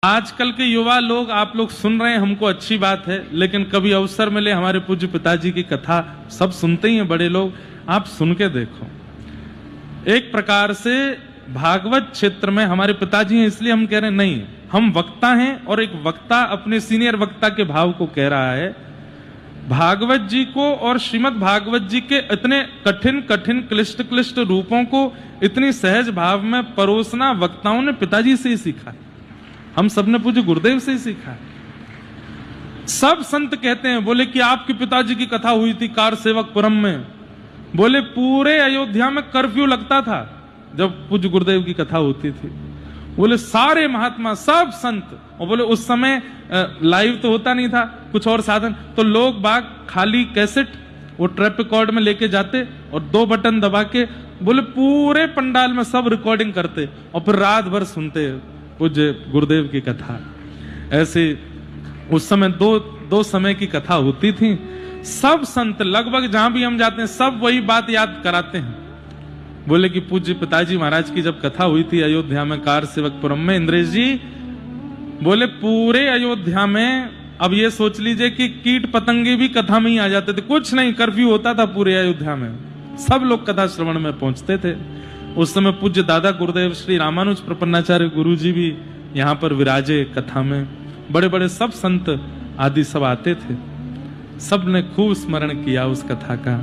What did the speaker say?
आजकल के युवा लोग, आप लोग सुन रहे हैं, हमको अच्छी बात है, लेकिन कभी अवसर मिले हमारे पूज्य पिताजी की कथा, सब सुनते ही हैं बड़े लोग, आप सुन के देखो। एक प्रकार से भागवत क्षेत्र में हमारे पिताजी हैं, इसलिए हम कह रहे हैं नहीं, हम वक्ता हैं और एक वक्ता अपने सीनियर वक्ता के भाव को कह रहा है। भागवत जी को और श्रीमद् भागवत जी के इतने कठिन कठिन क्लिष्ट क्लिष्ट रूपों को इतनी सहज भाव में परोसना वक्ताओं ने पिताजी से ही सीखा है। हम सबने पूज्य गुरुदेव से ही सीखा है। सब संत कहते हैं, बोले कि आपके पिताजी की कथा हुई थी कार सेवकपुरम में, बोले पूरे अयोध्या में कर्फ्यू लगता था जब पूज्य गुरुदेव की कथा होती थी। बोले सारे महात्मा सब संत, और बोले उस समय लाइव तो होता नहीं था, कुछ और साधन, तो लोग बाग खाली कैसेट वो ट्रैप रिकॉर्ड में लेके जाते और 2 बटन दबा के बोले पूरे पंडाल में सब रिकॉर्डिंग करते और फिर रात भर सुनते पूज्य गुरुदेव की कथा। ऐसे उस समय दो समय की कथा होती थी। सब संत लगभग जहां भी हम जाते हैं सब वही बात याद कराते हैं। बोले कि पूज्य पिताजी महाराज की जब कथा हुई थी अयोध्या में कार सेवकपुरम में, इंद्रेश जी, बोले पूरे अयोध्या में, अब ये सोच लीजिए कि कीट पतंगे भी कथा में ही आ जाते थे, कुछ नहीं, कर्फ्यू होता था पूरे अयोध्या में, सब लोग कथा श्रवण में पहुंचते थे। उस समय पूज्य दादा गुरुदेव श्री रामानुज प्रपन्नाचार्य गुरु जी भी यहाँ पर विराजे कथा में, बड़े बड़े सब संत आदि सब आते थे, सब ने खूब स्मरण किया उस कथा का।